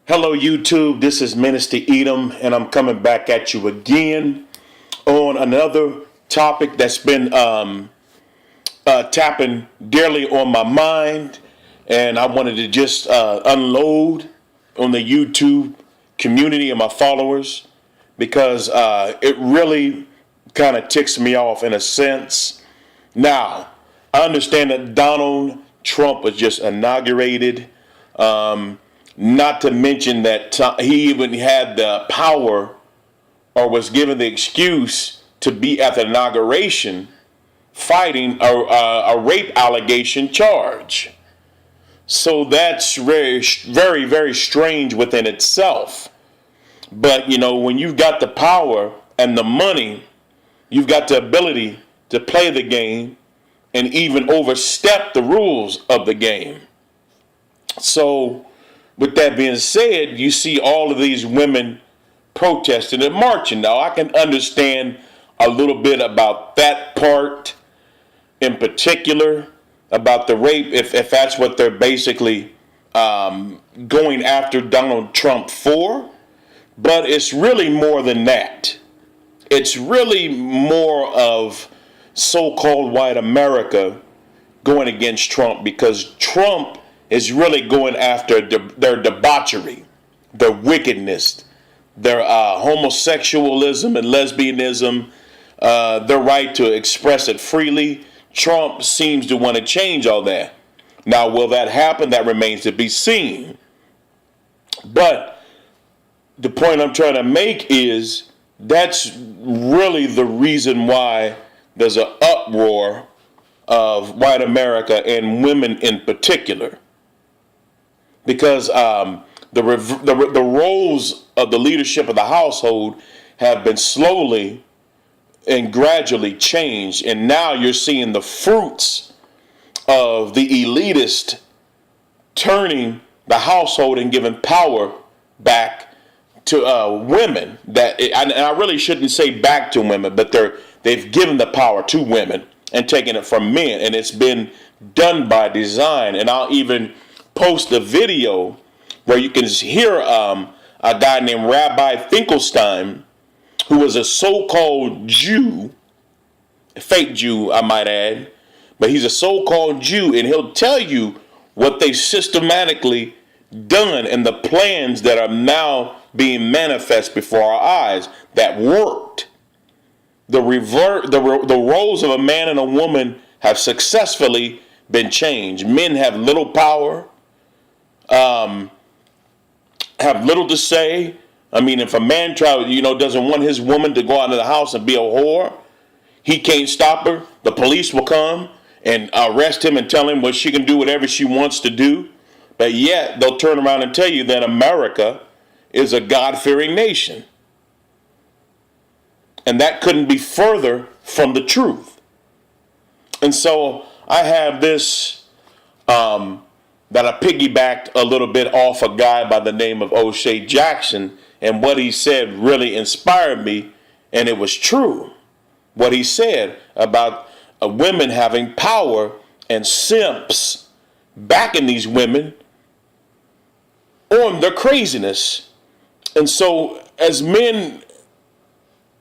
Hello, YouTube. This is Minister Edom, and I'm coming back at you again on another topic that's been tapping dearly on my mind. And I wanted to just unload on the YouTube community and my followers because it really kind of ticks me off in a sense. Now, I understand that Donald Trump was just inaugurated. Not to mention that he even had the power or was given the excuse to be at the inauguration fighting a rape allegation charge. So that's very, very, very strange within itself. But, you know, when you've got the power and the money, you've got the ability to play the game and even overstep the rules of the game. So, with that being said, you see all of these women protesting and marching. Now, I can understand a little bit about that part in particular, about the rape, if that's what they're basically going after Donald Trump for. But it's really more than that. It's really more of so-called white America going against Trump, because Trump is really going after their debauchery, their wickedness, their homosexualism and lesbianism, their right to express it freely. Trump seems to want to change all that. Now, will that happen? That remains to be seen. But the point I'm trying to make is that's really the reason why there's an uproar of white America and women in particular. Because the roles of the leadership of the household have been slowly and gradually changed. And now you're seeing the fruits of the elitist turning the household and giving power back to women. And I really shouldn't say back to women, but they've given the power to women and taken it from men. And it's been done by design. And I'll even post a video where you can hear a guy named Rabbi Finkelstein, who was a so-called Jew, a fake Jew, I might add, but he's a so-called Jew, and he'll tell you what they systematically done and the plans that are now being manifest before our eyes that worked. The roles of a man and a woman have successfully been changed. Men have little power, have little to say. I mean, if a man doesn't want his woman to go out of the house and be a whore, he can't stop her. The police will come and arrest him and tell him what she can do whatever she wants to do. But yet they'll turn around and tell you that America is a God-fearing nation. And that couldn't be further from the truth. And so I have this that I piggybacked a little bit off a guy by the name of O'Shea Jackson, and what he said really inspired me, and it was true. What he said about women having power and simps backing these women on their craziness. And so as men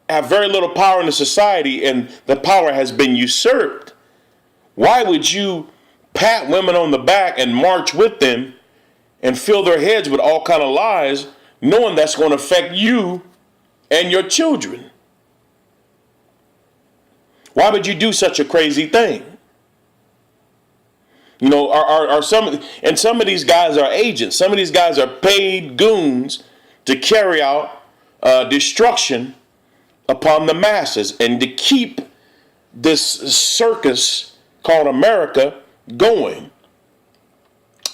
have very little power in the society and the power has been usurped, why would you pat women on the back and march with them and fill their heads with all kind of lies, knowing that's going to affect you and your children? Why would you do such a crazy thing? You know, some of these guys are agents. Some of these guys are paid goons to carry out destruction upon the masses and to keep this circus called America going.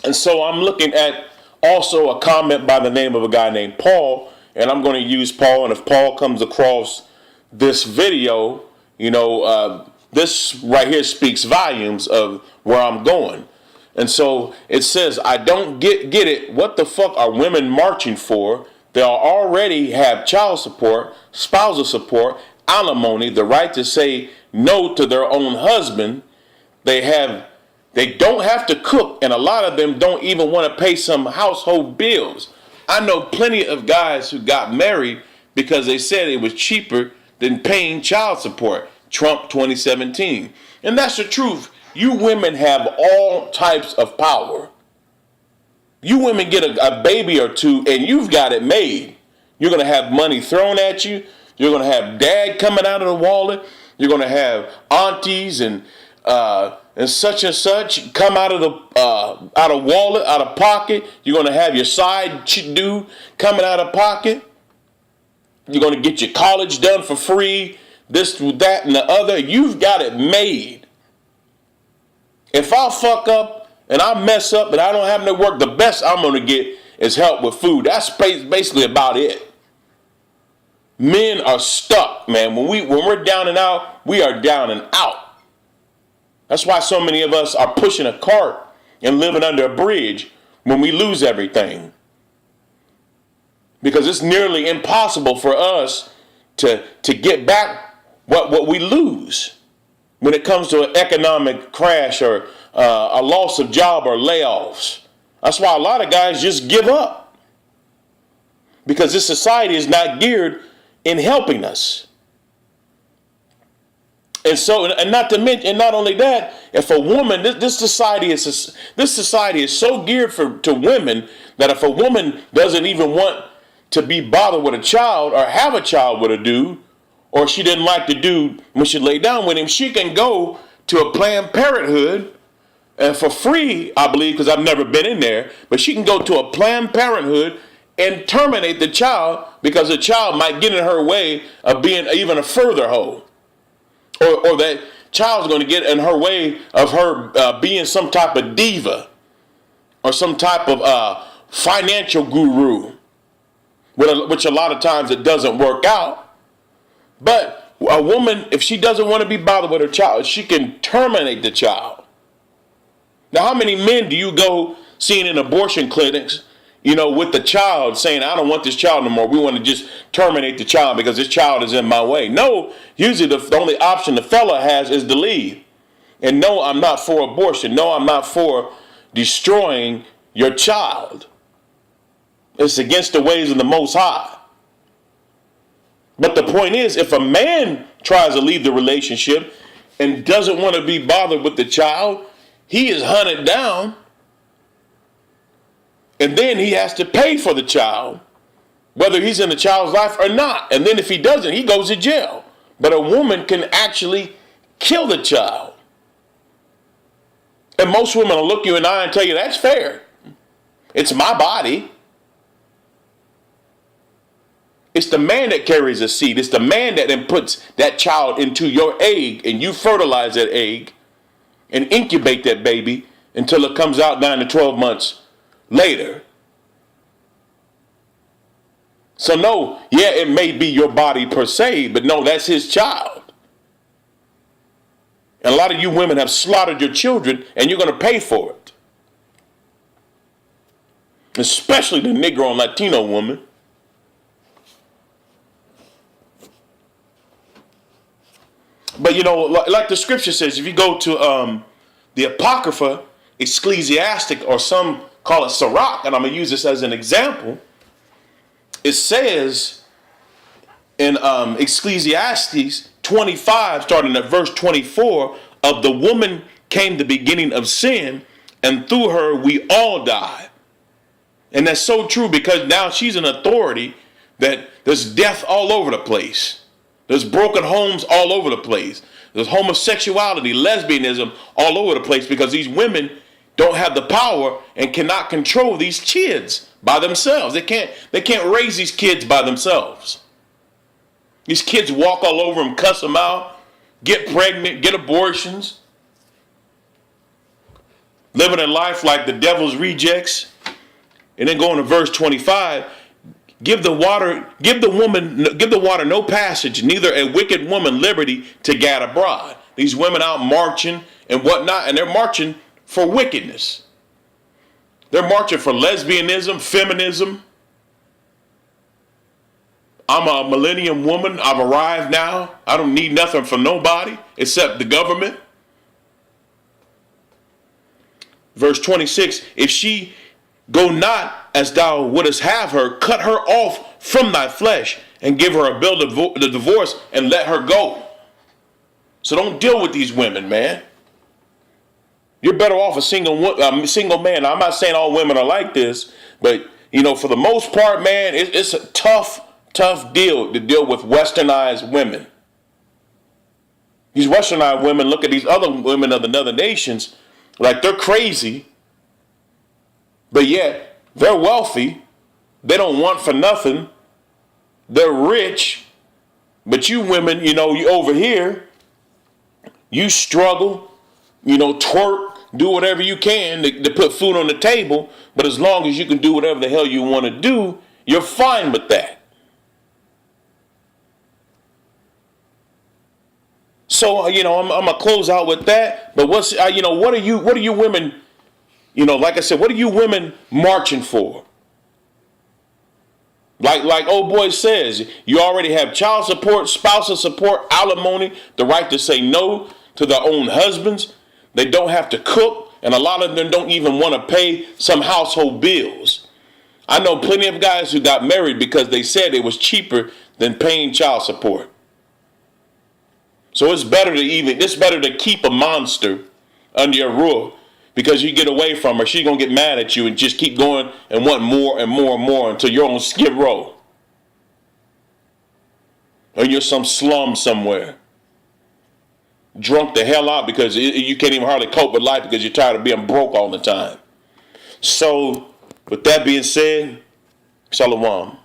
And so I'm looking at also a comment by the name of a guy named Paul, and I'm going to use Paul, and if Paul comes across this video, this right here speaks volumes of where I'm going. And so it says, I don't get it. What the fuck are women marching for? They already have child support, spousal support, alimony, the right to say no to their own husband. They don't have to cook, and a lot of them don't even want to pay some household bills. I know plenty of guys who got married because they said it was cheaper than paying child support. Trump 2017. And that's the truth. You women have all types of power. You women get a baby or two and you've got it made. You're going to have money thrown at you. You're going to have dad coming out of the wallet. You're going to have aunties and such come out of wallet, out of pocket. You're going to have your side dude coming out of pocket. You're going to get your college done for free. This, that, and the other. You've got it made. If I fuck up and I mess up and I don't have no work, the best I'm going to get is help with food. That's basically about it. Men are stuck, man. When we're down and out, we are down and out. That's why so many of us are pushing a cart and living under a bridge when we lose everything. Because it's nearly impossible for us to get back what we lose when it comes to an economic crash or a loss of job or layoffs. That's why a lot of guys just give up. Because this society is not geared in helping us. And so, and not to mention, and not only that, if a woman, this society is so geared to women that if a woman doesn't even want to be bothered with a child or have a child with a dude, or she didn't like the dude when she lay down with him, she can go to a Planned Parenthood and for free, I believe, because I've never been in there, but she can go to a Planned Parenthood and terminate the child because the child might get in her way of being even a further hoe. Or that child's going to get in her way of her being some type of diva or some type of financial guru, which a lot of times it doesn't work out. But a woman, if she doesn't want to be bothered with her child, she can terminate the child. Now, how many men do you go seeing in abortion clinics, with the child saying, I don't want this child no more. We want to just terminate the child because this child is in my way. No, usually the only option the fella has is to leave. And no, I'm not for abortion. No, I'm not for destroying your child. It's against the ways of the Most High. But the point is, if a man tries to leave the relationship and doesn't want to be bothered with the child, he is hunted down. And then he has to pay for the child, whether he's in the child's life or not. And then if he doesn't, he goes to jail. But a woman can actually kill the child. And most women will look you in the eye and tell you, that's fair. It's my body. It's the man that carries the seed. It's the man that then puts that child into your egg and you fertilize that egg and incubate that baby until it comes out 9 to 12 months later. So no, yeah, it may be your body per se, but no, that's his child. And a lot of you women have slaughtered your children and you're going to pay for it. Especially the Negro and Latino woman. But like the scripture says, if you go to the Apocrypha, Ecclesiastic, or some call it Sirach, and I'm going to use this as an example. It says in Ecclesiastes 25, starting at verse 24, of the woman came the beginning of sin, and through her we all die. And that's so true because now she's an authority that there's death all over the place. There's broken homes all over the place. There's homosexuality, lesbianism all over the place because these women don't have the power and cannot control these kids by themselves. They can't raise these kids by themselves. These kids walk all over them, cuss them out, get pregnant, get abortions, living a life like the devil's rejects. And then going to verse 25, give the water no passage, neither a wicked woman liberty to gad abroad. These women out marching and whatnot, and they're marching for wickedness. They're marching for lesbianism, feminism. I'm a millennium woman. I've arrived now. I don't need nothing from nobody except the government. Verse 26, if she Go not as thou wouldest have her, cut her off from thy flesh, and give her a bill of divorce, and let her go. So don't deal with these women, man. You're better off a single man. Now, I'm not saying all women are like this, but for the most part, man, it's a tough deal to deal with westernized women. These westernized women look at these other women of the other nations like they're crazy, but yet they're wealthy. They don't want for nothing. They're rich, but you women, you over here, you struggle, twerk, do whatever you can to put food on the table, but as long as you can do whatever the hell you want to do, you're fine with that. So, I'm gonna close out with that. But what are you women, like I said, what are you women marching for? Like old boy says, you already have child support, spousal support, alimony, the right to say no to their own husbands. They don't have to cook, and a lot of them don't even want to pay some household bills. I know plenty of guys who got married because they said it was cheaper than paying child support. So it's better to keep a monster under your roof, because you get away from her, she's going to get mad at you and just keep going and want more and more and more until you're on Skid Row. Or you're some slum somewhere. Drunk the hell out because you can't even hardly cope with life because you're tired of being broke all the time. So, with that being said, Shalom.